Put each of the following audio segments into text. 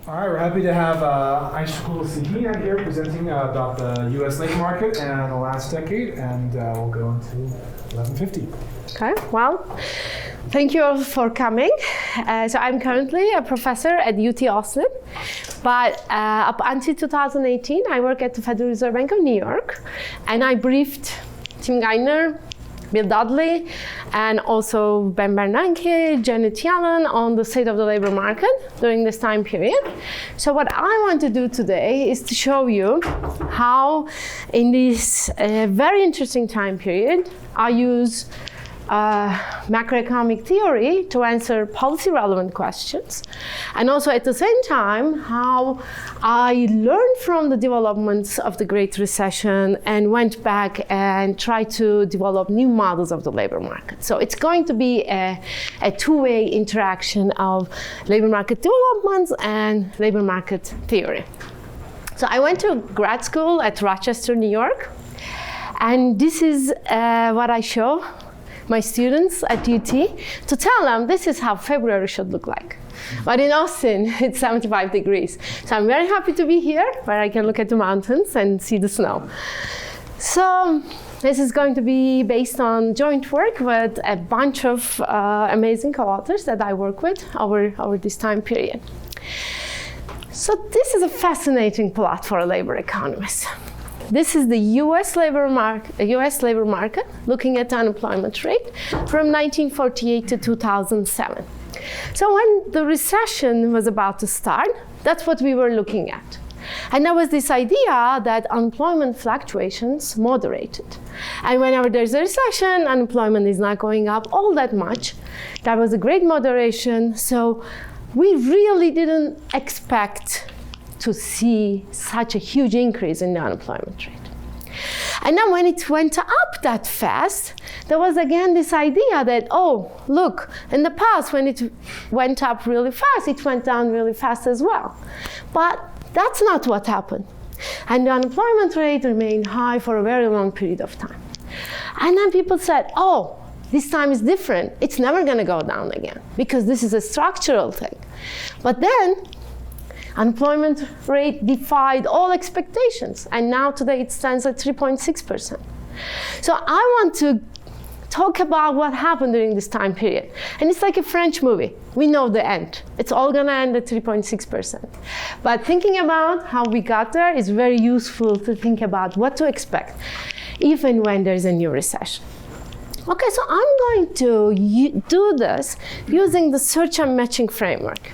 All right, we're happy to have Aysegul Sahin here presenting about the U.S. labor market and the last decade, and we'll go into 1150. Okay, well, thank you all for coming. So I'm currently a professor at UT Austin, but up until 2018, I work at the Federal Reserve Bank of New York, and I briefed Tim Geithner, Bill Dudley, and also Ben Bernanke, Janet Yellen on the state of the labor market during this time period. So what I want to do today is to show you how in this very interesting time period, I use macroeconomic theory to answer policy relevant questions, and also at the same time how I learned from the developments of the Great Recession and went back and tried to develop new models of the labor market. So it's going to be a two-way interaction of labor market developments and labor market theory. So I went to grad school at Rochester, New York, and this is what I show my students at UT to tell them this is how February should look like. But in Austin, it's 75 degrees. So I'm very happy to be here where I can look at the mountains and see the snow. So this is going to be based on joint work with a bunch of amazing co-authors that I work with over this time period. So this is a fascinating plot for a labor economist. This is the U.S. labor market looking at the unemployment rate from 1948 to 2007. So when the recession was about to start, that's what we were looking at. And there was this idea that unemployment fluctuations moderated. And whenever there's a recession, unemployment is not going up all that much. That was a great moderation. So we really didn't expect to see such a huge increase in the unemployment rate. And then when it went up that fast, there was again this idea that, oh, look, in the past when it went up really fast, it went down really fast as well. But that's not what happened. And the unemployment rate remained high for a very long period of time. And then people said, oh, this time is different. It's never going to go down again because this is a structural thing. But then unemployment rate defied all expectations, and now today it stands at 3.6%. So I want to talk about what happened during this time period. And it's like a French movie. We know the end. It's all gonna end at 3.6%. But thinking about how we got there is very useful to think about what to expect, even when there's a new recession. Okay, so I'm going to do this using the search and matching framework.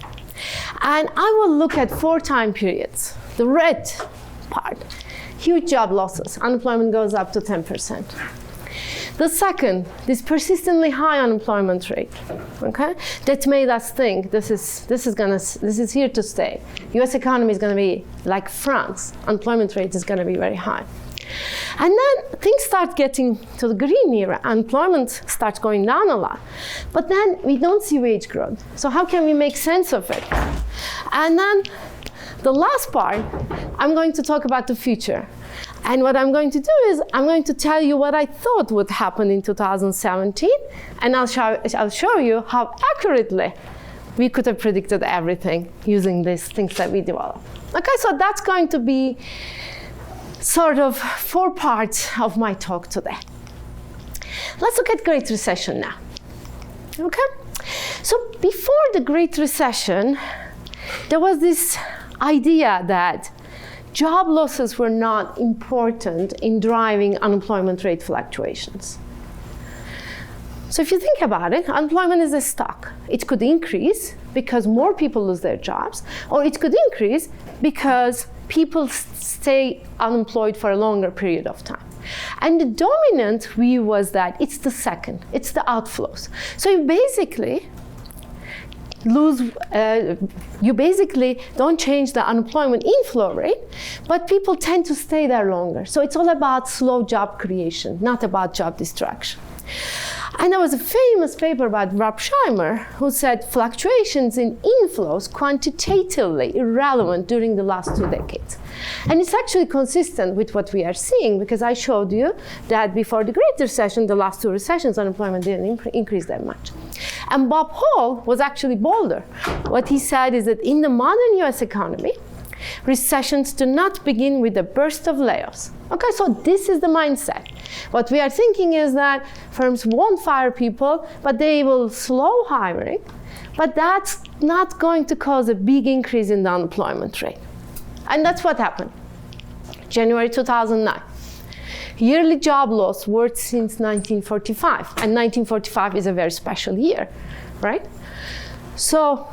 And I will look at 4 time periods. The red part, huge job losses. Unemployment goes up to 10%. The second, this persistently high unemployment rate, okay? That made us think this is here to stay. US economy is gonna be like France. Unemployment rate is gonna be very high. And then things start getting to the green era. Unemployment starts going down a lot. But then we don't see wage growth. So how can we make sense of it? And then the last part, I'm going to talk about the future. And what I'm going to do is I'm going to tell you what I thought would happen in 2017. And I'll show you how accurately we could have predicted everything using these things that we developed. Okay, so that's going to be sort of 4 parts of my talk today. Let's look at Great Recession now. Okay? So before the Great Recession, there was this idea that job losses were not important in driving unemployment rate fluctuations. So if you think about it, unemployment is a stock. It could increase because more people lose their jobs, or it could increase because people stay unemployed for a longer period of time. And the dominant view was that it's the second, it's the outflows. So you basically don't change the unemployment inflow rate, but people tend to stay there longer. So it's all about slow job creation, not about job destruction. And there was a famous paper by Rapsheimer who said fluctuations in inflows quantitatively irrelevant during the last 2 decades. And it's actually consistent with what we are seeing, because I showed you that before the Great Recession, the last 2 recessions, unemployment didn't increase that much. And Bob Hall was actually bolder. What he said is that in the modern US economy, recessions do not begin with a burst of layoffs. Okay, so this is the mindset. What we are thinking is that firms won't fire people, but they will slow hiring, but that's not going to cause a big increase in the unemployment rate. And that's what happened. January 2009. Yearly job loss worst since 1945. And 1945 is a very special year, right? So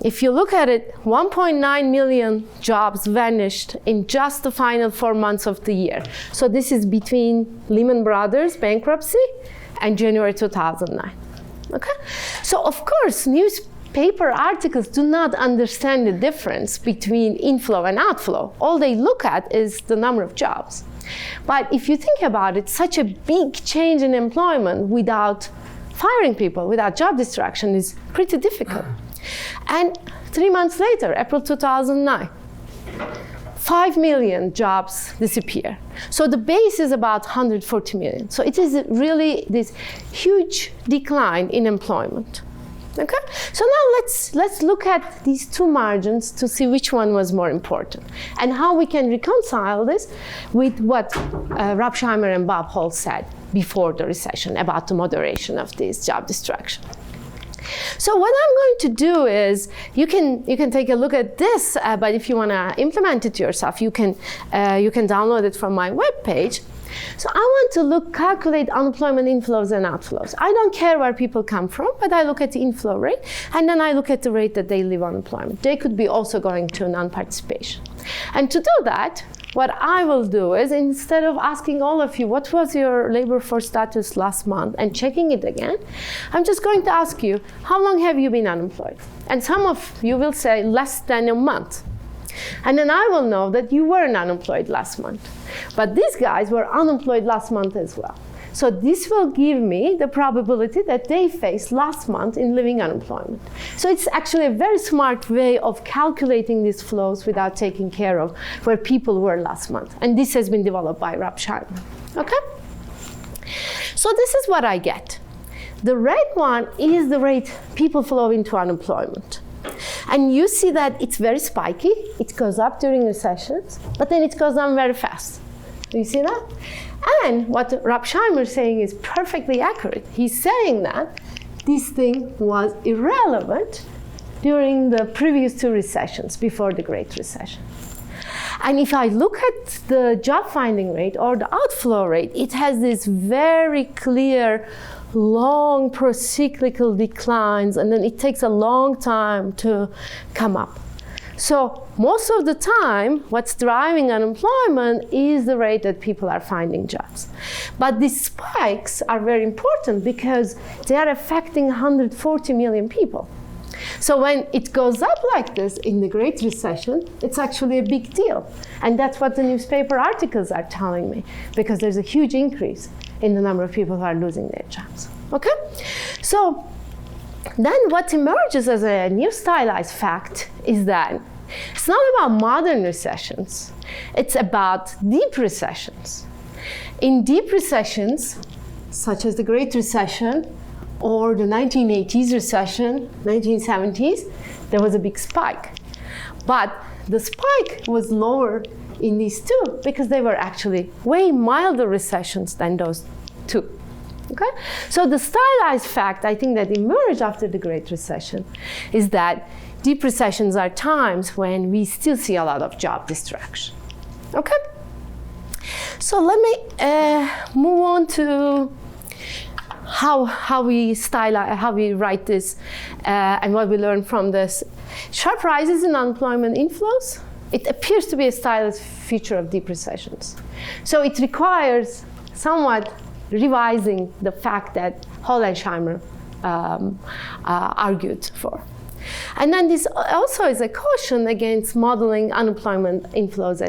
if you look at it, 1.9 million jobs vanished in just the final 4 months of the year. So this is between Lehman Brothers bankruptcy and January 2009. Okay? So of course, newspaper articles do not understand the difference between inflow and outflow. All they look at is the number of jobs. But if you think about it, such a big change in employment without firing people, without job destruction, is pretty difficult. And 3 months later, April 2009, 5 million jobs disappear. So the base is about 140 million. So it is really this huge decline in employment. Okay? So now let's look at these 2 margins to see which one was more important and how we can reconcile this with what Rapsheimer and Bob Hall said before the recession about the moderation of this job destruction. So what I'm going to do is, you can take a look at this, but if you want to implement it yourself, you can download it from my webpage. So I want to calculate unemployment inflows and outflows. I don't care where people come from, but I look at the inflow rate, and then I look at the rate that they leave unemployment. They could be also going to non-participation. And to do that, what I will do is, instead of asking all of you, what was your labor force status last month, and checking it again, I'm just going to ask you, how long have you been unemployed? And some of you will say less than a month. And then I will know that you weren't unemployed last month. But these guys were unemployed last month as well. So this will give me the probability that they faced last month in living unemployment. So it's actually a very smart way of calculating these flows without taking care of where people were last month. And this has been developed by Rapsheimer. Okay? So this is what I get. The red one is the rate people flow into unemployment. And you see that it's very spiky. It goes up during recessions, but then it goes down very fast. Do you see that? And what Rapsheimer is saying is perfectly accurate. He's saying that this thing was irrelevant during the previous 2 recessions, before the Great Recession. And if I look at the job finding rate or the outflow rate, it has this very clear long procyclical declines, and then it takes a long time to come up. So most of the time, what's driving unemployment is the rate that people are finding jobs. But these spikes are very important because they are affecting 140 million people. So when it goes up like this in the Great Recession, it's actually a big deal. And that's what the newspaper articles are telling me, because there's a huge increase in the number of people who are losing their jobs. Okay? So then what emerges as a new stylized fact is that it's not about modern recessions, it's about deep recessions. In deep recessions, such as the Great Recession or the 1980s recession, 1970s, there was a big spike. But the spike was lower in these 2 because they were actually way milder recessions than those 2. Okay? So the stylized fact, I think, that emerged after the Great Recession is that deep recessions are times when we still see a lot of job destruction. Okay? So let me move on to how we write this and what we learn from this. Sharp rises in unemployment inflows, it appears to be a stylized feature of deep recessions. So it requires somewhat revising the fact that Hall and Scheimer argued for. And then this also is a caution against modeling unemployment inflows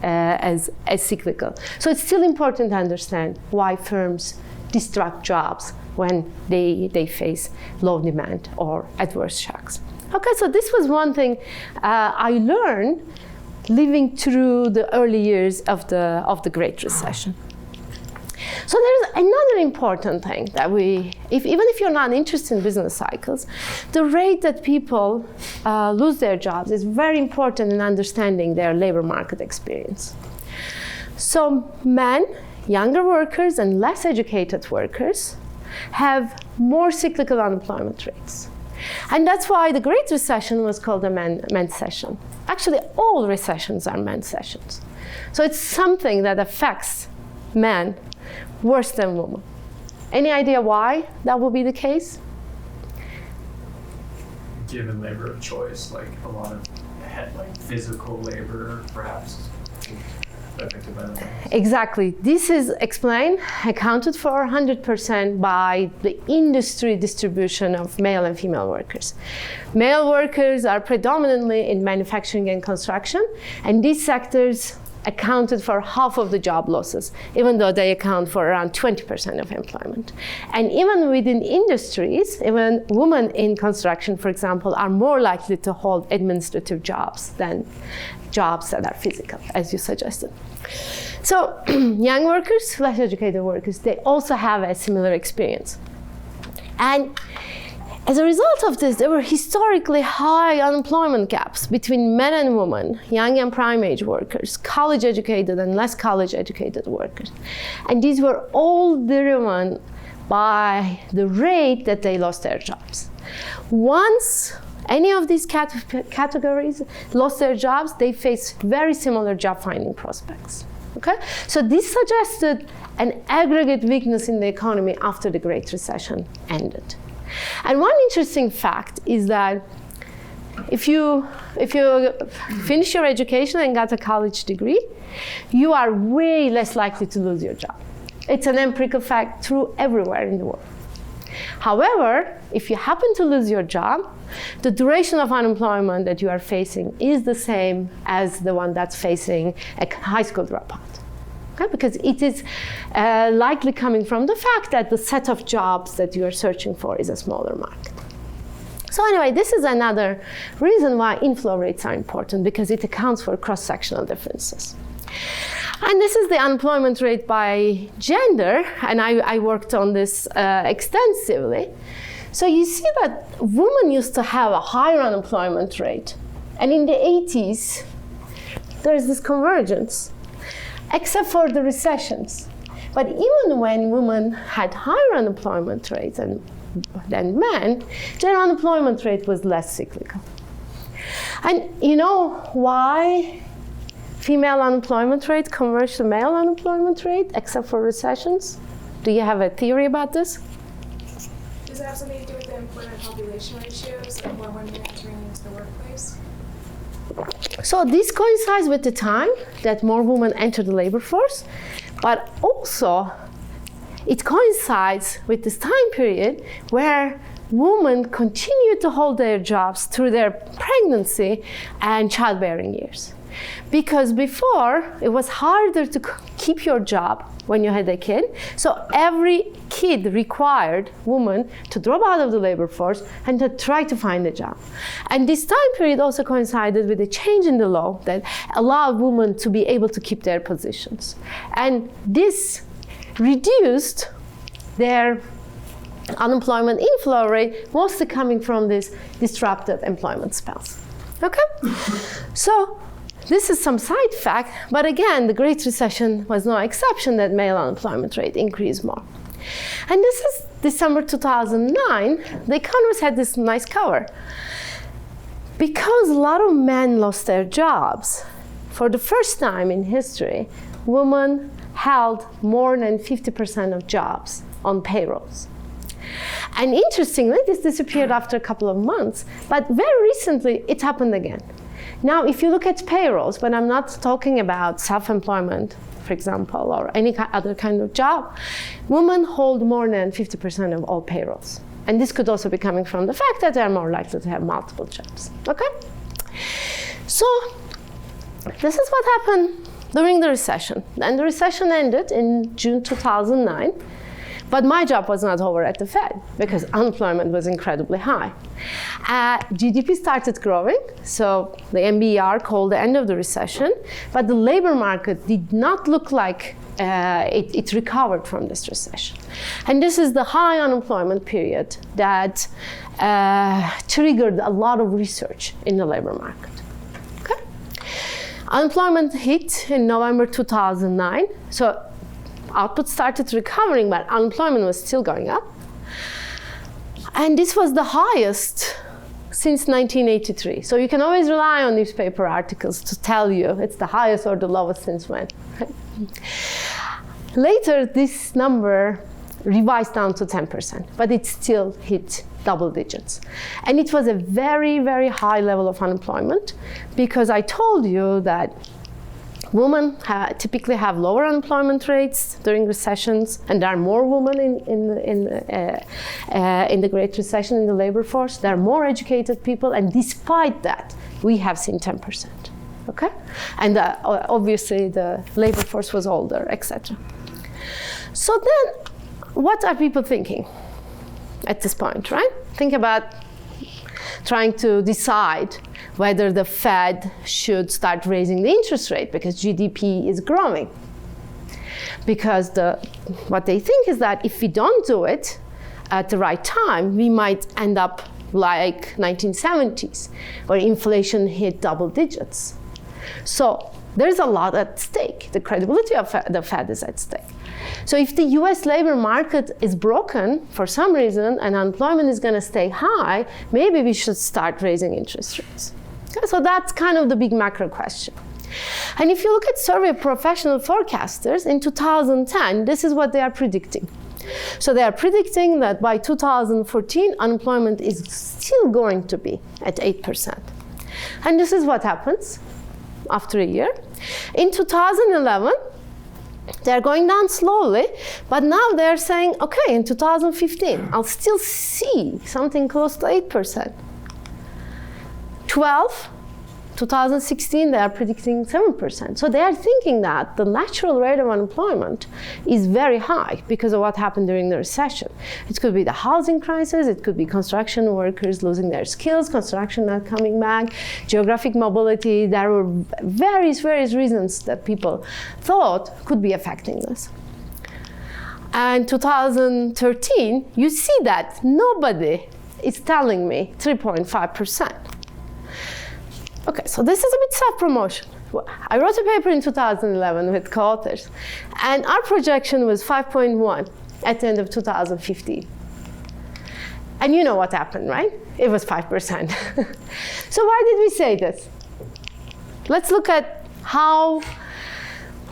as cyclical. So it's still important to understand why firms destruct jobs when they face low demand or adverse shocks. Okay, so this was one thing I learned living through the early years of the Great Recession. So there's another important thing that even if you're not interested in business cycles, the rate that people lose their jobs is very important in understanding their labor market experience. So men, younger workers, and less educated workers have more cyclical unemployment rates. And that's why the Great Recession was called a men's session. Actually, all recessions are men's sessions. So it's something that affects men worse than women. Any idea why that would be the case? Given labor of choice, like a lot of physical labor, perhaps affected by that. Exactly. This is accounted for 100% by the industry distribution of male and female workers. Male workers are predominantly in manufacturing and construction, and these sectors accounted for half of the job losses, even though they account for around 20% of employment. And even within industries, even women in construction, for example, are more likely to hold administrative jobs than jobs that are physical, as you suggested. So young workers, less educated workers, they also have a similar experience. And as a result of this, there were historically high unemployment gaps between men and women, young and prime age workers, college educated and less college educated workers. And these were all driven by the rate that they lost their jobs. Once any of these categories lost their jobs, they faced very similar job finding prospects. Okay? So this suggested an aggregate weakness in the economy after the Great Recession ended. And one interesting fact is that if you finish your education and got a college degree, you are way less likely to lose your job. It's an empirical fact true everywhere in the world. However, if you happen to lose your job, the duration of unemployment that you are facing is the same as the one that's facing a high school dropout. Okay? Because it is likely coming from the fact that the set of jobs that you are searching for is a smaller market. So anyway, this is another reason why inflow rates are important, because it accounts for cross-sectional differences. And this is the unemployment rate by gender, and I worked on this extensively. So you see that women used to have a higher unemployment rate, and in the 80s, there's this convergence, except for the recessions. But even when women had higher unemployment rates than men, their unemployment rate was less cyclical. And you know why female unemployment rate converged to male unemployment rate, except for recessions? Do you have a theory about this? Does it have something to do with the employment population ratios and more women entering into the workplace? So this coincides with the time that more women enter the labor force, but also it coincides with this time period where women continue to hold their jobs through their pregnancy and childbearing years. Because before, it was harder to keep your job when you had a kid. So every kid required women to drop out of the labor force and to try to find a job. And this time period also coincided with a change in the law that allowed women to be able to keep their positions. And this reduced their unemployment inflow rate, mostly coming from these disrupted employment spells. Okay? So this is some side fact, but again, the Great Recession was no exception that male unemployment rate increased more. And this is December 2009. The Economist had this nice cover. Because a lot of men lost their jobs, for the first time in history, women held more than 50% of jobs on payrolls. And interestingly, this disappeared after a couple of months, but very recently it happened again. Now, if you look at payrolls, but I'm not talking about self-employment, for example, or any other kind of job, women hold more than 50% of all payrolls. And this could also be coming from the fact that they're more likely to have multiple jobs. Okay? So, this is what happened during the recession. And the recession ended in June 2009. But my job was not over at the Fed because unemployment was incredibly high. GDP started growing, so the NBER called the end of the recession, but the labor market did not look like it recovered from this recession. And this is the high unemployment period that triggered a lot of research in the labor market. Okay? Unemployment hit in November 2009, so output started recovering, but unemployment was still going up. And this was the highest since 1983. So you can always rely on newspaper articles to tell you it's the highest or the lowest since when. Later, this number revised down to 10%, but it still hit double digits. And it was a very, very high level of unemployment because I told you that women typically have lower unemployment rates during recessions, and there are more women in the Great Recession in the labor force. There are more educated people, and despite that, we have seen 10%. Okay, and obviously the labor force was older, etc. So then, what are people thinking at this point, right? Think about trying to decide whether the Fed should start raising the interest rate because GDP is growing. Because what they think is that if we don't do it at the right time, we might end up like 1970s, where inflation hit double digits. So there's a lot at stake. The credibility of the Fed is at stake. So if the US labor market is broken for some reason and unemployment is going to stay high, maybe we should start raising interest rates. Okay, so that's kind of the big macro question. And if you look at survey of professional forecasters in 2010, this is what they are predicting. So they are predicting that by 2014, unemployment is still going to be at 8%. And this is what happens after a year. In 2011, they're going down slowly, but now they're saying, okay, in 2015, I'll still see something close to 8%. 2016, they are predicting 7%. So they are thinking that the natural rate of unemployment is very high because of what happened during the recession. It could be the housing crisis, it could be construction workers losing their skills, construction not coming back, geographic mobility. There were various reasons that people thought could be affecting this. And 2013, you see that nobody is telling me 3.5%. Okay, so this is a bit self-promotion. I wrote a paper in 2011 with co-authors, and our projection was 5.1 at the end of 2015. And you know what happened, right? It was 5%. So why did we say this? Let's look at how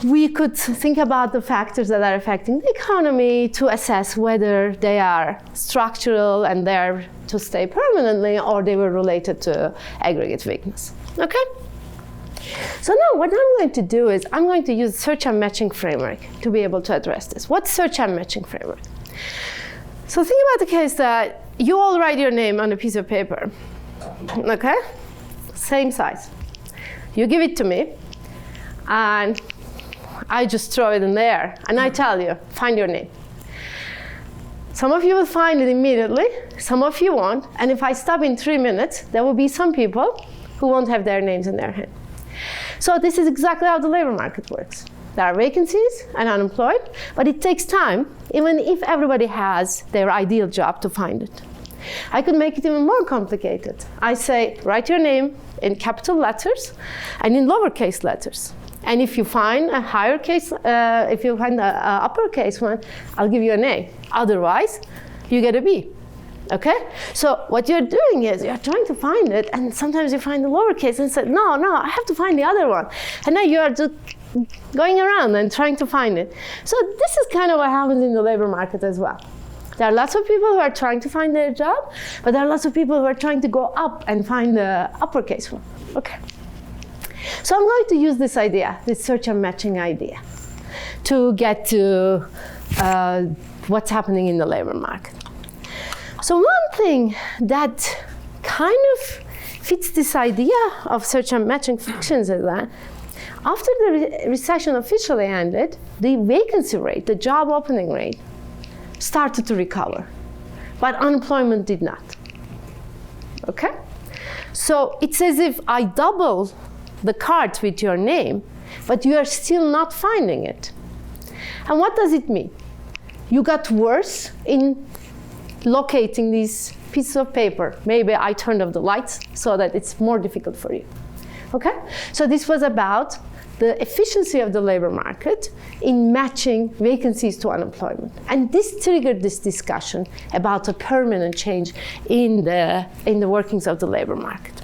we could think about the factors that are affecting the economy to assess whether they are structural and they're to stay permanently, or they were related to aggregate weakness. Okay? So now what I'm going to do is I'm going to use search and matching framework to be able to address this. What's search and matching framework? So think about the case that you all write your name on a piece of paper. Okay? Same size. You give it to me, and I just throw it in the air, and I tell you, find your name. Some of you will find it immediately, some of you won't, and if I stop in 3 minutes, there will be some people who won't have their names in their hand. So this is exactly how the labor market works. There are vacancies and unemployed, but it takes time, even if everybody has their ideal job, to find it. I could make it even more complicated. I say, write your name in capital letters and in lowercase letters. And if you find a higher case, if you find an uppercase one, I'll give you an A. Otherwise, you get a B. Okay? So what you're doing is you're trying to find it, and sometimes you find the lowercase and say, no, I have to find the other one. And then you are just going around and trying to find it. So this is kind of what happens in the labor market as well. There are lots of people who are trying to find their job, but there are lots of people who are trying to go up and find the uppercase one. Okay? So I'm going to use this idea, this search and matching idea, to get to what's happening in the labor market. So one thing that kind of fits this idea of search and matching functions is that after the recession officially ended, the vacancy rate, the job opening rate, started to recover, but unemployment did not. Okay? So it's as if I double the cards with your name, but you are still not finding it. And what does it mean? You got worse in locating these pieces of paper. Maybe I turned off the lights so that it's more difficult for you. Okay? So this was about the efficiency of the labor market in matching vacancies to unemployment. And this triggered this discussion about a permanent change in the workings of the labor market.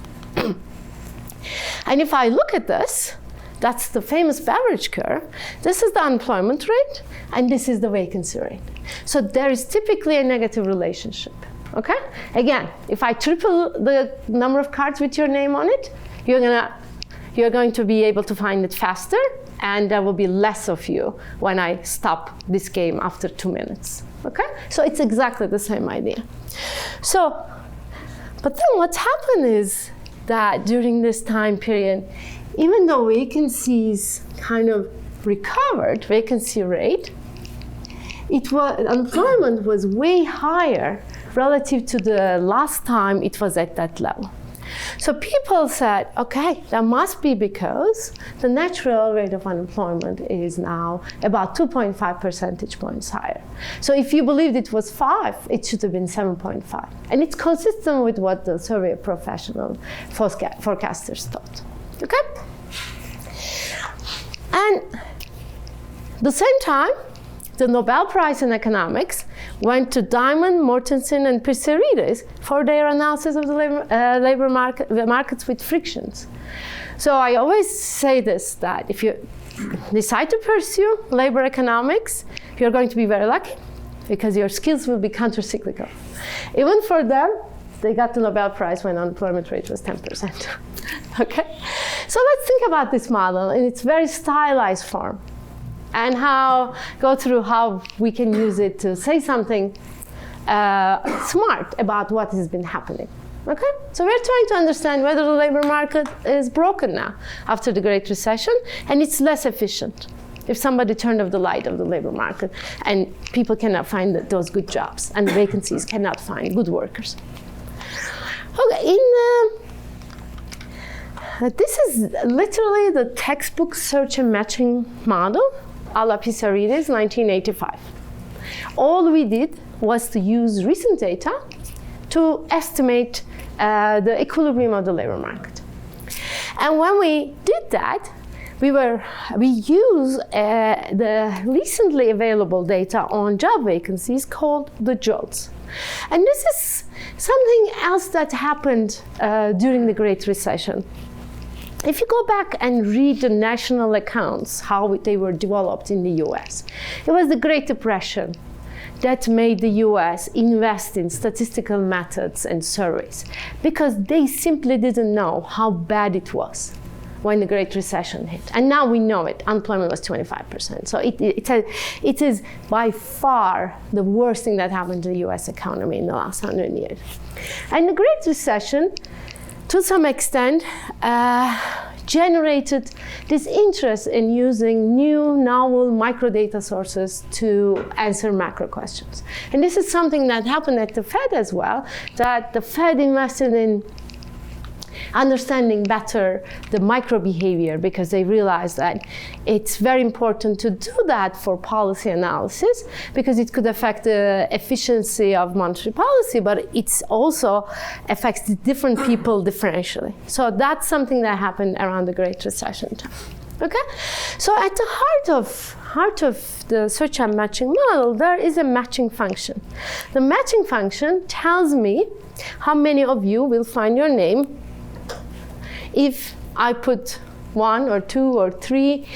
And if I look at this, that's the famous Beveridge curve. This is the unemployment rate, and this is the vacancy rate. So there is typically a negative relationship. Okay? Again, if I triple the number of cards with your name on it, you're going to be able to find it faster, and there will be less of you when I stop this game after 2 minutes. Okay? So it's exactly the same idea. So, but then what's happened is that during this time period, even though vacancies kind of recovered, vacancy rate, unemployment was way higher relative to the last time it was at that level. So people said, okay, that must be because the natural rate of unemployment is now about 2.5 percentage points higher. So if you believed it was 5, it should have been 7.5. And it's consistent with what the survey of professional forecasters thought. Okay? And at the same time, the Nobel Prize in Economics went to Diamond, Mortensen, and Pissarides for their analysis of the labor markets with frictions. So I always say this, that if you decide to pursue labor economics, you're going to be very lucky because your skills will be countercyclical. Even for them, they got the Nobel Prize when unemployment rate was 10%. Okay? So let's think about this model in its very stylized form, and go through how we can use it to say something smart about what has been happening. Okay? So we're trying to understand whether the labor market is broken now after the Great Recession, and it's less efficient if somebody turned off the light of the labor market and people cannot find those good jobs and vacancies cannot find good workers. Okay, this is literally the textbook search and matching model a la Pissarides, 1985. All we did was to use recent data to estimate the equilibrium of the labor market. And when we did that, we used the recently available data on job vacancies called the JOLTS. And this is something else that happened during the Great Recession. If you go back and read the national accounts, how they were developed in the US, it was the Great Depression that made the US invest in statistical methods and surveys because they simply didn't know how bad it was when the Great Recession hit. And now we know it. Unemployment was 25%. So it is by far the worst thing that happened to the US economy in the last 100 years. And the Great Recession, to some extent, generated this interest in using new, novel microdata sources to answer macro questions. And this is something that happened at the Fed as well, that the Fed invested in understanding better the micro behavior because they realized that it's very important to do that for policy analysis because it could affect the efficiency of monetary policy, but it also affects the different people differentially. So that's something that happened around the Great Recession time. Okay? So at the heart of the search and matching model, there is a matching function. The matching function tells me how many of you will find your name if I put 1 or 2 or 3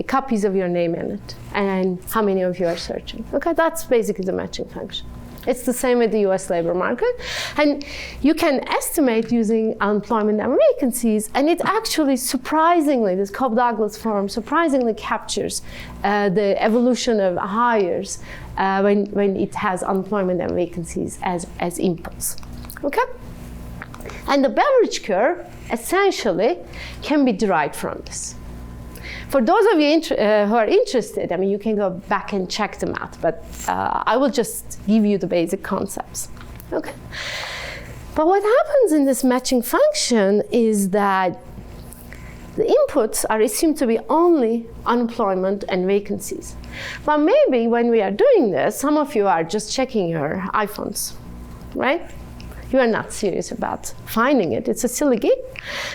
copies of your name in it, and how many of you are searching. Okay, that's basically the matching function. It's the same with the US labor market. And you can estimate using unemployment and vacancies, and it actually surprisingly, this Cobb-Douglas form surprisingly captures the evolution of hires when it has unemployment and vacancies as inputs. Okay? And the Beveridge curve essentially can be derived from this. For those of you who are interested, I mean, you can go back and check the math, but I will just give you the basic concepts. Okay. But what happens in this matching function is that the inputs are assumed to be only unemployment and vacancies. But maybe when we are doing this, some of you are just checking your iPhones, right? You are not serious about finding it. It's a silly game.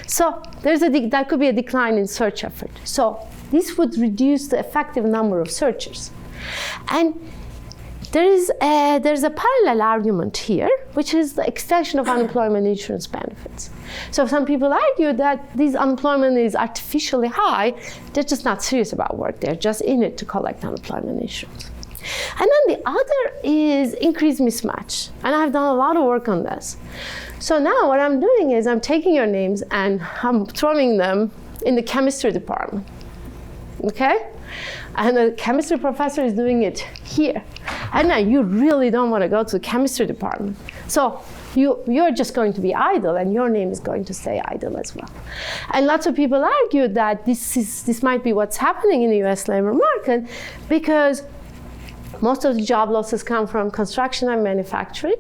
So that could be a decline in search effort. So this would reduce the effective number of searchers. And there's a parallel argument here, which is the extension of unemployment insurance benefits. So some people argue that this unemployment is artificially high. They're just not serious about work. They're just in it to collect unemployment insurance. And then the other is increased mismatch. And I've done a lot of work on this. So now what I'm doing is I'm taking your names and I'm throwing them in the chemistry department. Okay? And the chemistry professor is doing it here. And now you really don't want to go to the chemistry department. So you're just going to be idle, and your name is going to stay idle as well. And lots of people argue that this might be what's happening in the US labor market, because most of the job losses come from construction and manufacturing.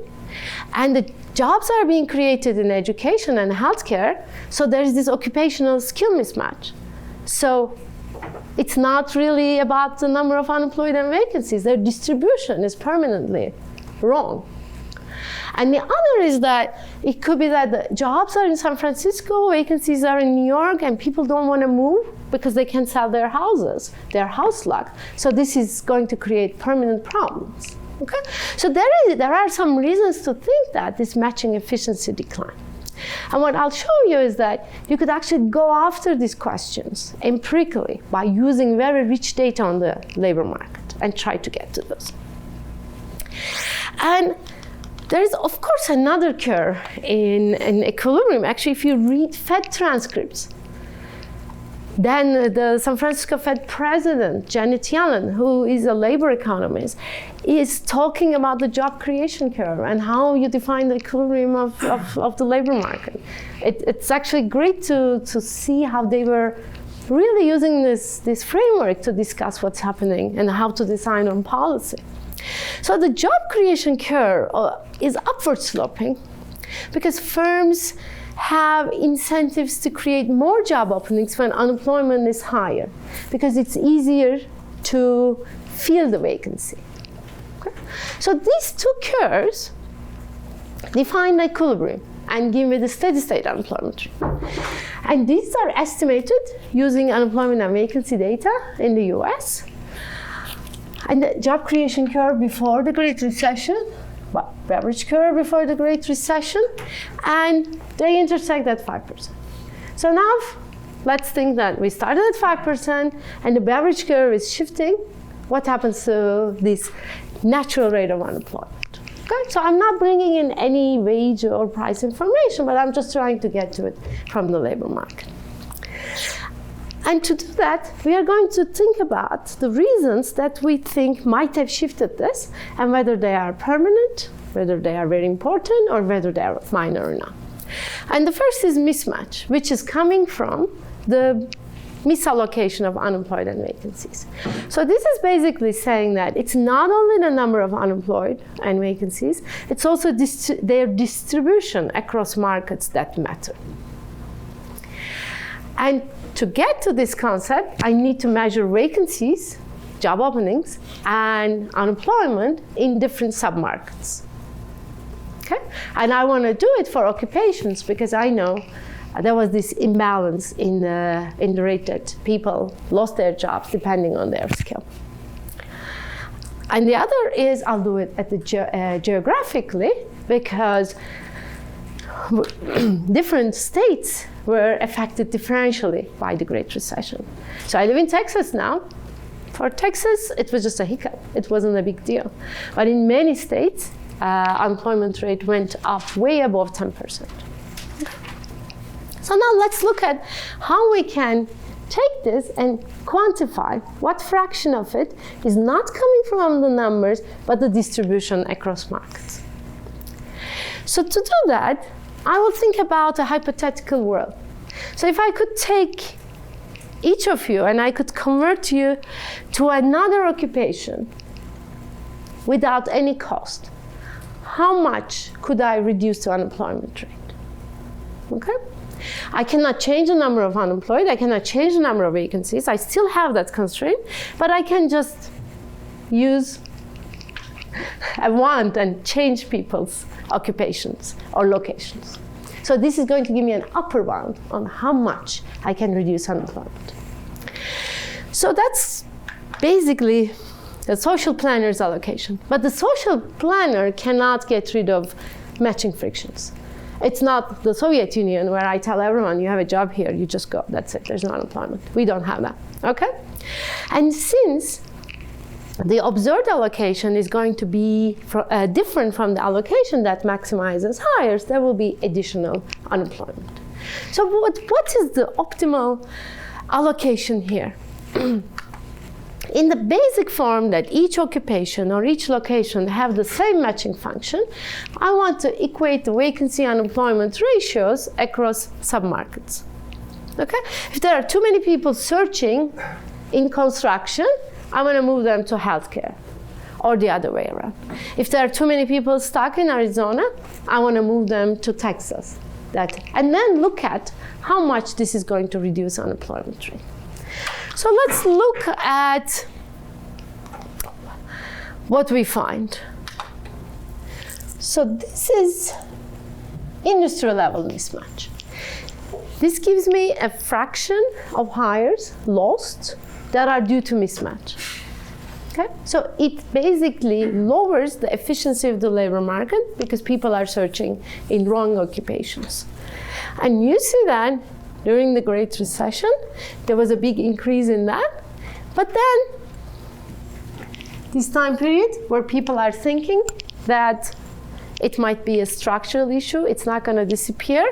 And the jobs are being created in education and healthcare, so there is this occupational skill mismatch. So it's not really about the number of unemployed and vacancies. Their distribution is permanently wrong. And the other is that it could be that the jobs are in San Francisco, vacancies are in New York, and people don't want to move because they can't sell their houses, their house locked. So this is going to create permanent problems. Okay? So there are some reasons to think that this matching efficiency decline. And what I'll show you is that you could actually go after these questions empirically by using very rich data on the labor market and try to get to those. And there is, of course, another curve in equilibrium. Actually, if you read Fed transcripts, then the San Francisco Fed president, Janet Yellen, who is a labor economist, is talking about the job creation curve and how you define the equilibrium of the labor market. It's actually great to see how they were really using this framework to discuss what's happening and how to design on policy. So the job creation curve is upward sloping because firms have incentives to create more job openings when unemployment is higher, because it's easier to fill the vacancy. Okay? So these two curves define the equilibrium and give me the steady state unemployment rate. And these are estimated using unemployment and vacancy data in the US. And the job creation curve before the Great Recession, the average curve before the Great Recession, and they intersect at 5%. So now let's think that we started at 5% and the Beveridge curve is shifting. What happens to this natural rate of unemployment? Okay, so I'm not bringing in any wage or price information, but I'm just trying to get to it from the labor market. And to do that, we are going to think about the reasons that we think might have shifted this, and whether they are permanent, whether they are very important, or whether they are minor or not. And the first is mismatch, which is coming from the misallocation of unemployed and vacancies. So this is basically saying that it's not only the number of unemployed and vacancies, it's also their distribution across markets that matter. And to get to this concept, I need to measure vacancies, job openings, and unemployment in different submarkets. Okay? And I want to do it for occupations because I know there was this imbalance in the rate that people lost their jobs depending on their skill. And the other is I'll do it at the geographically, because different states were affected differentially by the Great Recession. So I live in Texas now. For Texas, it was just a hiccup. It wasn't a big deal. But in many states, unemployment rate went up way above 10%. So now let's look at how we can take this and quantify what fraction of it is not coming from the numbers, but the distribution across markets. So to do that, I will think about a hypothetical world. So if I could take each of you, and I could convert you to another occupation without any cost, how much could I reduce the unemployment rate? Okay? I cannot change the number of unemployed, I cannot change the number of vacancies, I still have that constraint, but I can just use a wand and change people's occupations or locations. So this is going to give me an upper bound on how much I can reduce unemployment. So that's basically the social planner's allocation. But the social planner cannot get rid of matching frictions. It's not the Soviet Union where I tell everyone, you have a job here, you just go, that's it, there's no unemployment. We don't have that, okay? And since the observed allocation is going to be different from the allocation that maximizes hires, there will be additional unemployment. So what is the optimal allocation here? In the basic form that each occupation or each location have the same matching function, I want to equate the vacancy unemployment ratios across submarkets. Okay? If there are too many people searching in construction, I want to move them to healthcare, or the other way around. If there are too many people stuck in Arizona, I want to move them to Texas. And then look at how much this is going to reduce unemployment rate. So let's look at what we find. So this is industry level mismatch. This gives me a fraction of hires lost that are due to mismatch. Okay? So it basically lowers the efficiency of the labor market because people are searching in wrong occupations. And you see that during the Great Recession, there was a big increase in that. But then, this time period where people are thinking that it might be a structural issue, it's not going to disappear,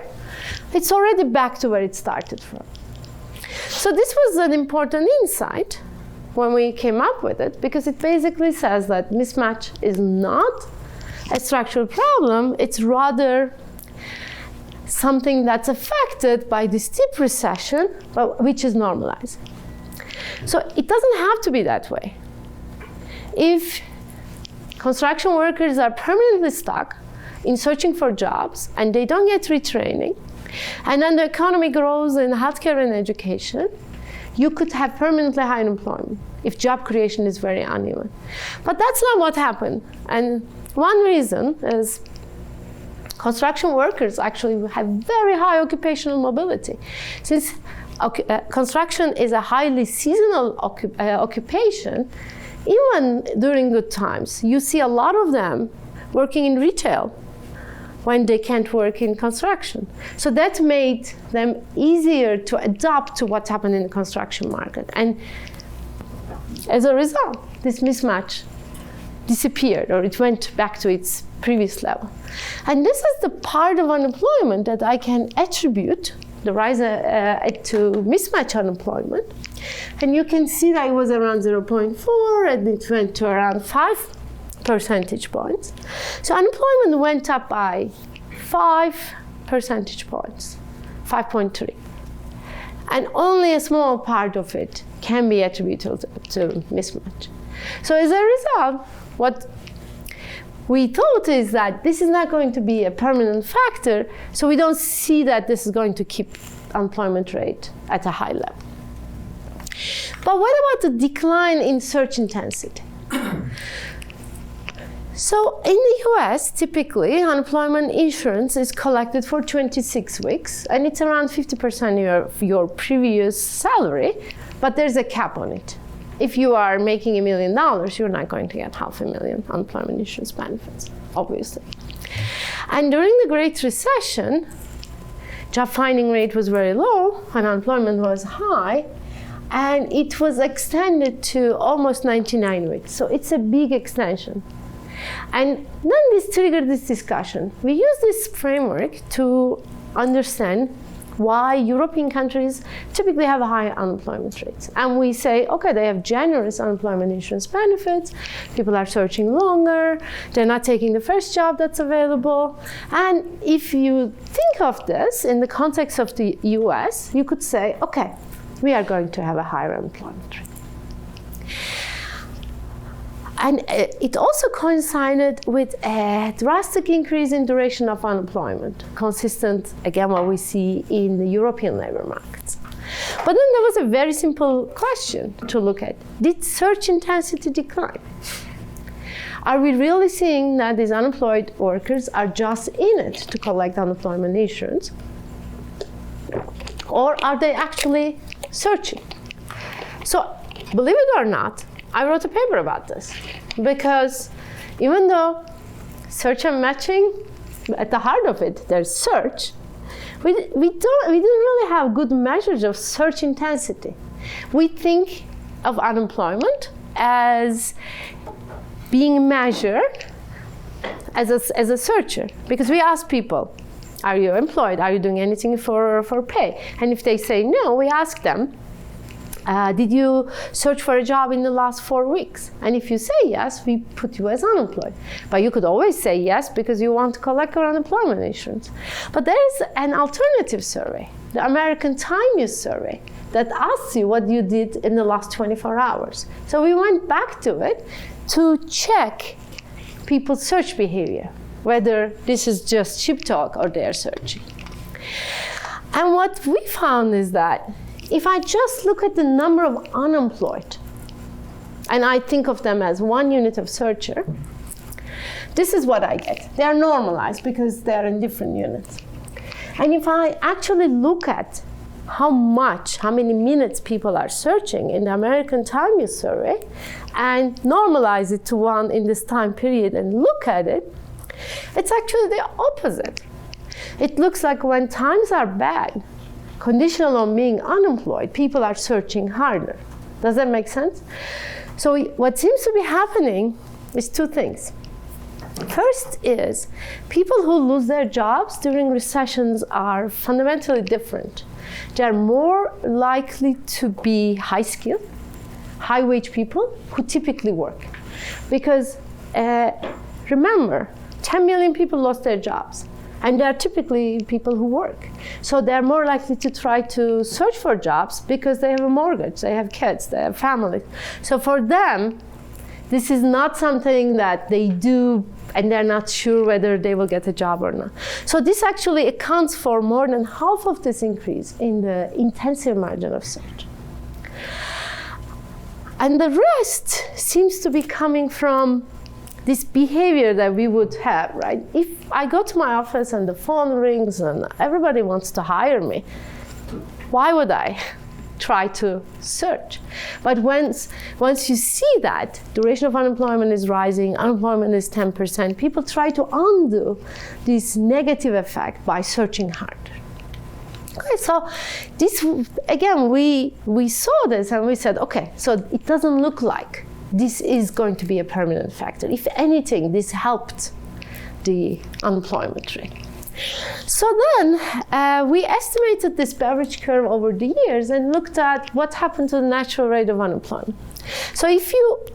it's already back to where it started from. So this was an important insight when we came up with it, because it basically says that mismatch is not a structural problem, it's rather something that's affected by this deep recession, but which is normalized. So it doesn't have to be that way. If construction workers are permanently stuck in searching for jobs and they don't get retraining, and then the economy grows in healthcare and education, you could have permanently high unemployment if job creation is very uneven. But that's not what happened. And one reason is construction workers actually have very high occupational mobility. Since construction is a highly seasonal occupation, even during good times, you see a lot of them working in retail when they can't work in construction. So that made them easier to adapt to what happened in the construction market. And as a result, this mismatch disappeared, or it went back to its previous level. And this is the part of unemployment that I can attribute the rise to mismatch unemployment. And you can see that it was around 0.4 and it went to around 5 percentage points. So unemployment went up by 5 percentage points, 5.3. And only a small part of it can be attributed to mismatch. So as a result, what we thought is that this is not going to be a permanent factor, so we don't see that this is going to keep unemployment rate at a high level. But what about the decline in search intensity? So in the US, typically, unemployment insurance is collected for 26 weeks, and it's around 50% of your previous salary, but there's a cap on it. If you are making $1 million, you're not going to get $500,000 unemployment insurance benefits, obviously. And during the Great Recession, job finding rate was very low, and unemployment was high, and it was extended to almost 99 weeks. So it's a big extension. And then this triggered this discussion. We use this framework to understand why European countries typically have high unemployment rates. And we say, okay, they have generous unemployment insurance benefits, people are searching longer, they're not taking the first job that's available. And if you think of this in the context of the US, you could say, okay, we are going to have a higher unemployment rate. And it also coincided with a drastic increase in duration of unemployment, consistent, again, what we see in the European labor markets. But then there was a very simple question to look at. Did search intensity decline? Are we really seeing that these unemployed workers are just in it to collect unemployment insurance? Or are they actually searching? So, believe it or not, I wrote a paper about this, because even though search and matching, at the heart of it, there's search, we didn't really have good measures of search intensity. We think of unemployment as being measured as a searcher, because we ask people, are you employed? Are you doing anything for pay? And if they say no, we ask them, did you search for a job in the last 4 weeks? And if you say yes, we put you as unemployed. But you could always say yes because you want to collect your unemployment insurance. But there is an alternative survey, the American Time Use Survey, that asks you what you did in the last 24 hours. So we went back to it to check people's search behavior, whether this is just cheap talk or they're searching. And what we found is that if I just look at the number of unemployed, and I think of them as one unit of searcher, this is what I get. They are normalized because they are in different units. And if I actually look at how many minutes people are searching in the American Time Use Survey and normalize it to one in this time period and look at it, it's actually the opposite. It looks like when times are bad, conditional on being unemployed, people are searching harder. Does that make sense? So what seems to be happening is two things. First is people who lose their jobs during recessions are fundamentally different. They're more likely to be high-skilled, high-wage people who typically work. Because remember, 10 million people lost their jobs. And they're typically people who work. So they're more likely to try to search for jobs because they have a mortgage, they have kids, they have families. So for them, this is not something that they do and they're not sure whether they will get a job or not. So this actually accounts for more than half of this increase in the intensive margin of search. And the rest seems to be coming from this behavior that we would have, right? If I go to my office and the phone rings and everybody wants to hire me, why would I try to search? But once you see that duration of unemployment is rising, unemployment is 10%, people try to undo this negative effect by searching harder. Okay, so this, again, we saw this and we said, okay, so it doesn't look like this is going to be a permanent factor. If anything, this helped the unemployment rate. So then we estimated this Beveridge curve over the years and looked at what happened to the natural rate of unemployment. So if you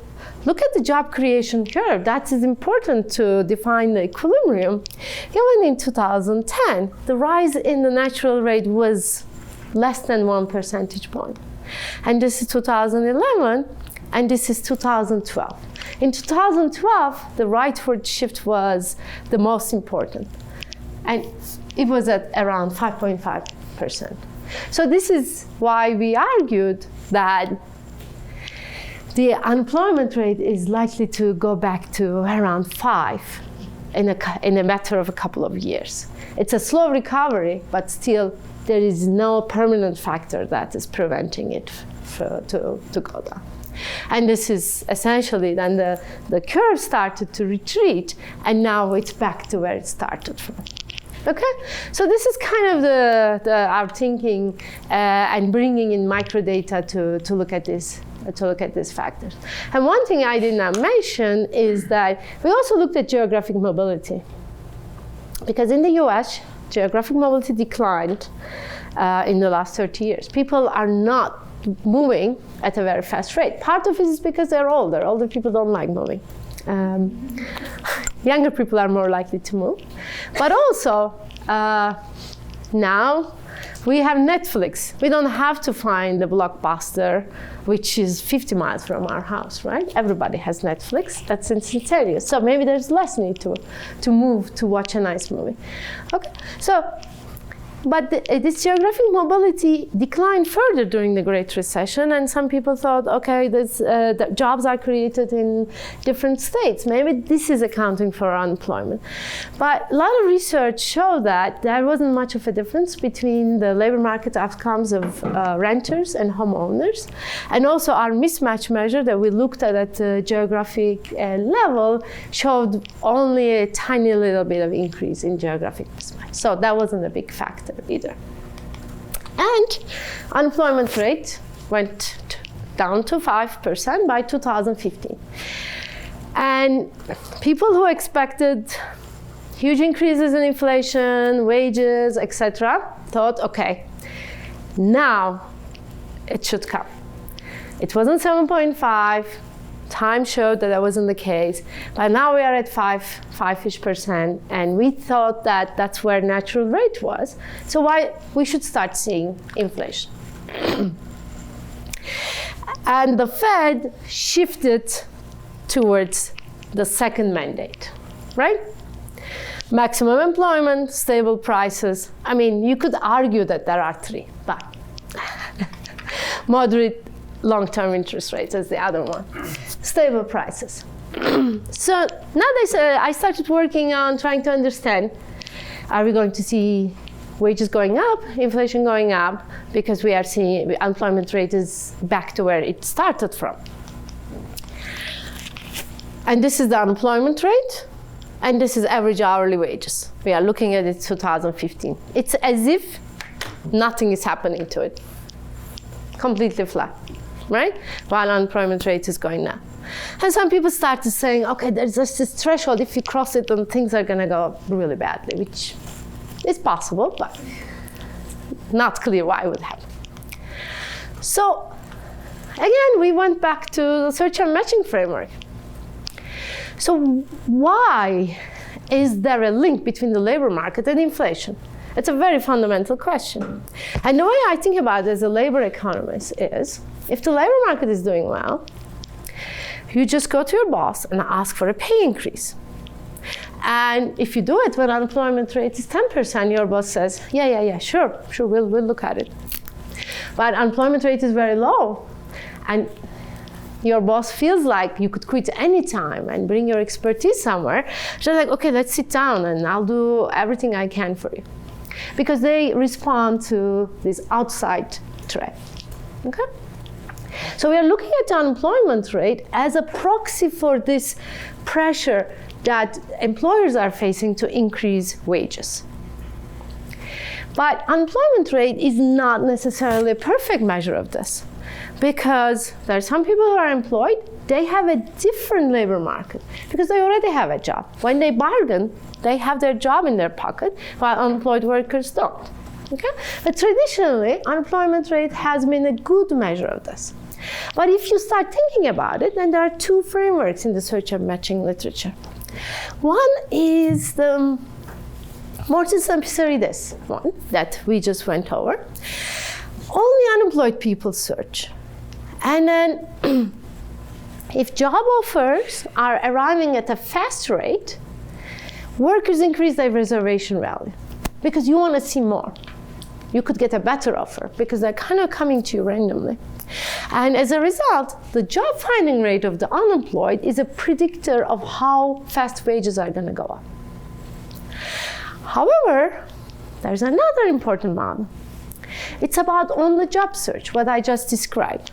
look at the job creation curve, that is important to define the equilibrium. Even in 2010, the rise in the natural rate was less than 1 percentage point. And this is 2011. And this is 2012. In 2012, the rightward shift was the most important. And it was at around 5.5%. So this is why we argued that the unemployment rate is likely to go back to around 5 in a matter of a couple of years. It's a slow recovery, but still there is no permanent factor that is preventing it to go down. And this is essentially then the curve started to retreat, and now it's back to where it started from. Okay, so this is kind of our thinking and bringing in microdata to look at these factors. And one thing I did not mention is that we also looked at geographic mobility, because in the U.S. geographic mobility declined in the last 30 years. People are not moving at a very fast rate. Part of it is because they're older. Older people don't like moving. Younger people are more likely to move. But also, now We have Netflix. We don't have to find the Blockbuster, which is 50 miles from our house, right? Everybody has Netflix. That's instantaneous. So maybe there's less need to move to watch a nice movie. Okay, so, but this geographic mobility declined further during the Great Recession, and some people thought, okay, the jobs are created in different states. Maybe this is accounting for unemployment. But a lot of research showed that there wasn't much of a difference between the labor market outcomes of renters and homeowners. And also our mismatch measure that we looked at the geographic level showed only a tiny little bit of increase in geographic mismatch. So that wasn't a big factor either. And unemployment rate went down to 5% by 2015. And people who expected huge increases in inflation, wages, etc., thought, okay, now it should come. It wasn't 7.5. Time showed that wasn't the case, but now we are at 5-ish%, and we thought that that's where natural rate was. So why we should start seeing inflation. And the Fed shifted towards the second mandate, right? Maximum employment, stable prices. I mean, you could argue that there are three, but moderate long-term interest rates is the other one. Stable prices. So now I started working on trying to understand, are we going to see wages going up, inflation going up, because we are seeing the unemployment rate is back to where it started from. And this is the unemployment rate, and this is average hourly wages. We are looking at it 2015. It's as if nothing is happening to it. Completely flat, right? While unemployment rate is going down. And some people started saying, okay, there's just this threshold. If you cross it, then things are going to go really badly, which is possible, but not clear why it would happen. So again, we went back to the search and matching framework. So why is there a link between the labor market and inflation? It's a very fundamental question. And the way I think about it as a labor economist is, if the labor market is doing well, you just go to your boss and ask for a pay increase. And if you do it when unemployment rate is 10%, your boss says, yeah, sure, we'll look at it. But unemployment rate is very low, and your boss feels like you could quit any time and bring your expertise somewhere. So they're like, okay, let's sit down and I'll do everything I can for you. Because they respond to this outside threat, okay? So we are looking at the unemployment rate as a proxy for this pressure that employers are facing to increase wages. But unemployment rate is not necessarily a perfect measure of this, because there are some people who are employed, they have a different labor market because they already have a job. When they bargain, they have their job in their pocket, while unemployed workers don't. Okay? But traditionally, unemployment rate has been a good measure of this. But if you start thinking about it, then there are two frameworks in the search and matching literature. One is the Mortensen and Pissarides one that we just went over. Only unemployed people search. And then if job offers are arriving at a fast rate, workers increase their reservation value because you want to see more. You could get a better offer because they're kind of coming to you randomly. And as a result, the job finding rate of the unemployed is a predictor of how fast wages are going to go up. However, there's another important model. It's about on-the-job search, what I just described.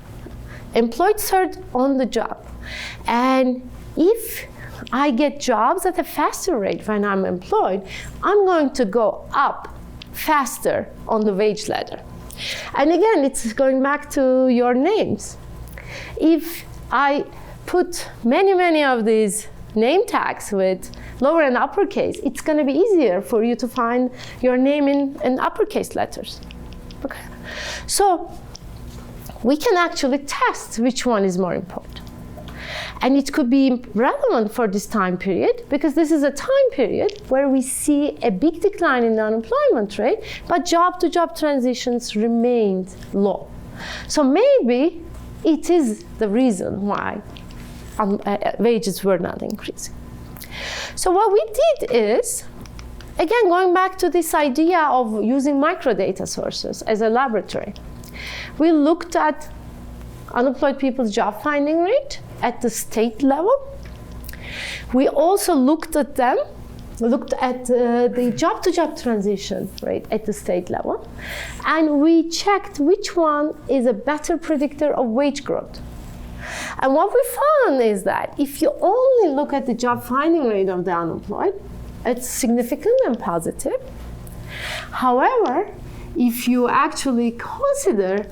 Employed search on the job. And if I get jobs at a faster rate when I'm employed, I'm going to go up faster on the wage ladder. And again, it's going back to your names. If I put many of these name tags with lower and uppercase, it's going to be easier for you to find your name in uppercase letters. Okay. So we can actually test which one is more important. And it could be relevant for this time period because this is a time period where we see a big decline in the unemployment rate, but job-to-job transitions remained low. So maybe it is the reason why wages were not increasing. So what we did is, again, going back to this idea of using microdata sources as a laboratory, we looked at unemployed people's job finding rate at the state level. We also looked at the job-to-job transition rate at the state level, and we checked which one is a better predictor of wage growth. And what we found is that if you only look at the job finding rate of the unemployed, it's significant and positive. However, if you actually consider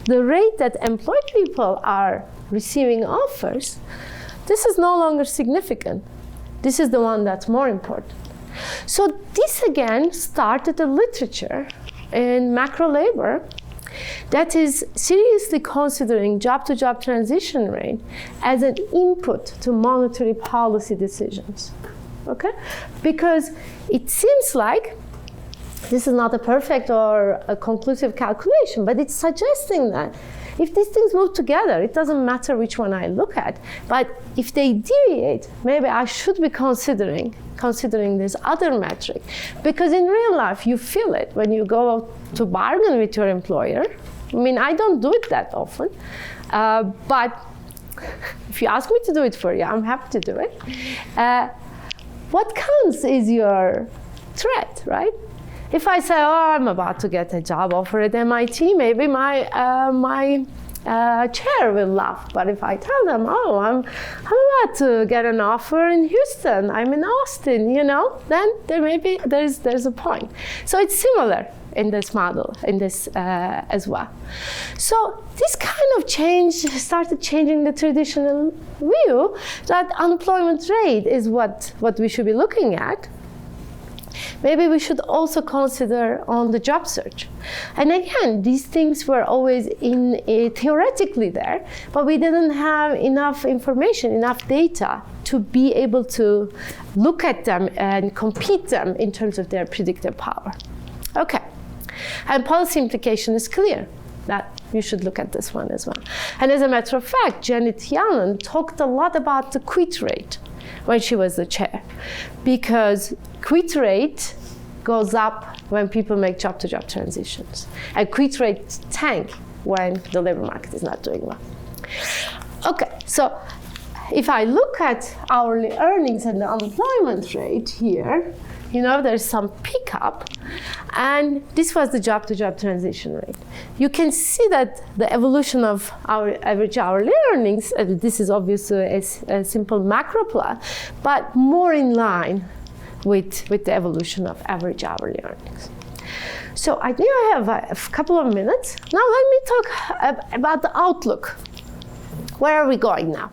the rate that employed people are receiving offers, this is no longer significant. This is the one that's more important. So this again started a literature in macro labor that is seriously considering job-to-job transition rate as an input to monetary policy decisions. Okay? Because it seems like this is not a perfect or a conclusive calculation, but it's suggesting that if these things move together, it doesn't matter which one I look at, but if they deviate, maybe I should be considering this other metric. Because in real life, you feel it when you go to bargain with your employer. I mean, I don't do it that often, but if you ask me to do it for you, I'm happy to do it. What counts is your threat, right? If I say, oh, I'm about to get a job offer at MIT, maybe my chair will laugh. But if I tell them, oh, I'm about to get an offer in Houston, I'm in Austin, then there's a point. So it's similar in this model, in this as well. So this kind of change started changing the traditional view that unemployment rate is what we should be looking at. Maybe we should also consider on the job search. And again, these things were always theoretically there, but we didn't have enough information, enough data to be able to look at them and compete them in terms of their predictive power. Okay, and policy implication is clear that you should look at this one as well. And as a matter of fact, Janet Yellen talked a lot about the quit rate when she was the chair, because quit rate goes up when people make job-to-job transitions, and quit rate tank when the labor market is not doing well. Okay, so if I look at hourly earnings and the unemployment rate here, there's some pickup, and this was the job-to-job transition rate. You can see that the evolution of our average hourly earnings, this is obviously a simple macro plot, but more in line with the evolution of average hourly earnings. So I think I have a couple of minutes. Now let me talk about the outlook. Where are we going now?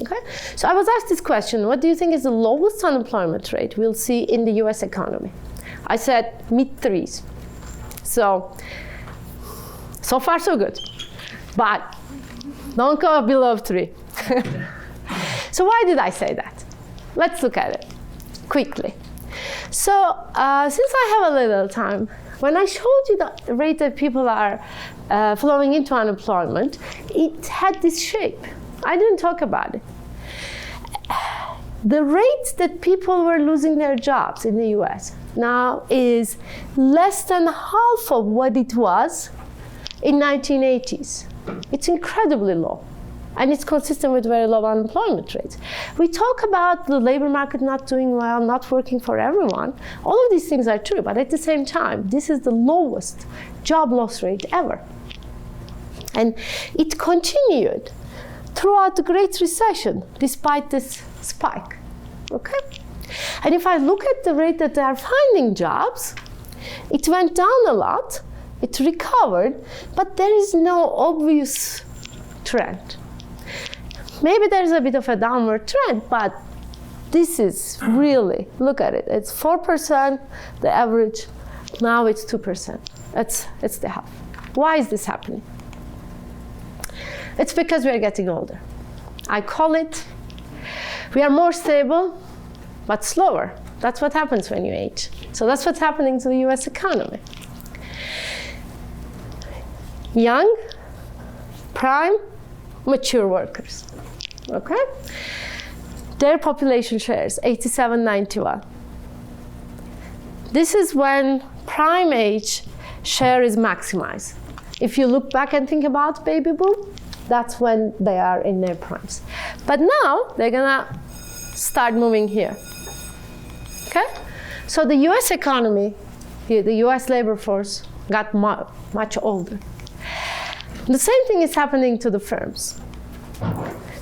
Okay, so I was asked this question: what do you think is the lowest unemployment rate we'll see in the US economy? I said mid-threes. So far so good. But don't go below 3. So why did I say that? Let's look at it quickly. So since I have a little time, when I showed you the rate that people are flowing into unemployment, it had this shape. I didn't talk about it. The rate that people were losing their jobs in the US now is less than half of what it was in 1980s. It's incredibly low, and it's consistent with very low unemployment rates. We talk about the labor market not doing well, not working for everyone. All of these things are true, but at the same time, this is the lowest job loss rate ever. And it continued throughout the Great Recession, despite this spike, okay? And if I look at the rate that they are finding jobs, it went down a lot, it recovered, but there is no obvious trend. Maybe there's a bit of a downward trend, but this is really, look at it, it's 4%, the average, now it's 2%. It's the half. Why is this happening? It's because we're getting older. I call it, we are more stable, but slower. That's what happens when you age. So that's what's happening to the US economy. Young, prime, mature workers, okay? Their population shares, 87-91. This is when prime age share is maximized. If you look back and think about baby boom, that's when they are in their primes. But now they're gonna start moving here, okay? So the US economy, the US labor force got much older. The same thing is happening to the firms.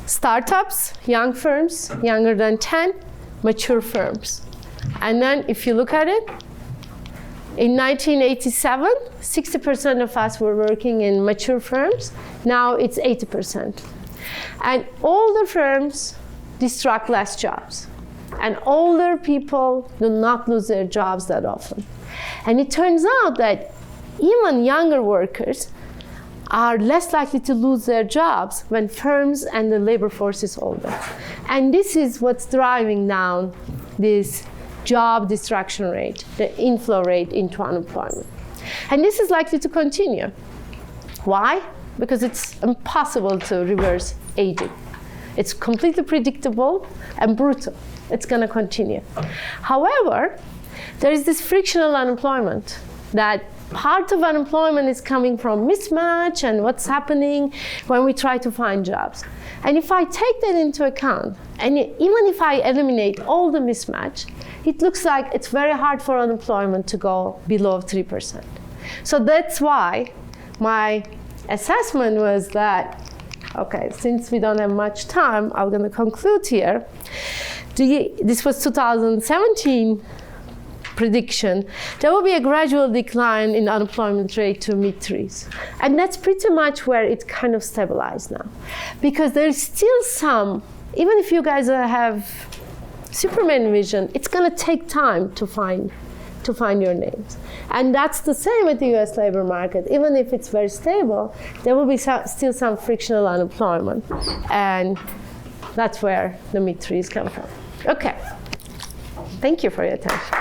Startups, young firms, younger than 10, mature firms. And then if you look at it, in 1987, 60% of us were working in mature firms. Now it's 80%. And older firms destruct less jobs. And older people do not lose their jobs that often. And it turns out that even younger workers are less likely to lose their jobs when firms and the labor force is older. And this is what's driving down this job destruction rate, the inflow rate into unemployment. And this is likely to continue. Why? Because it's impossible to reverse aging. It's completely predictable and brutal. It's going to continue. However, there is this frictional unemployment that part of unemployment is coming from mismatch and what's happening when we try to find jobs. And if I take that into account, and even if I eliminate all the mismatch, it looks like it's very hard for unemployment to go below 3%. So that's why my assessment was that, okay, since we don't have much time, I'm going to conclude here. This was 2017 prediction. There will be a gradual decline in unemployment rate to mid-3s. And that's pretty much where it kind of stabilized now. Because there's still some, even if you guys have Superman vision, it's going to take time to find your names. And that's the same with the US labor market. Even if it's very stable, there will be still some frictional unemployment. And that's where the mid-3s come from. Okay. Thank you for your attention.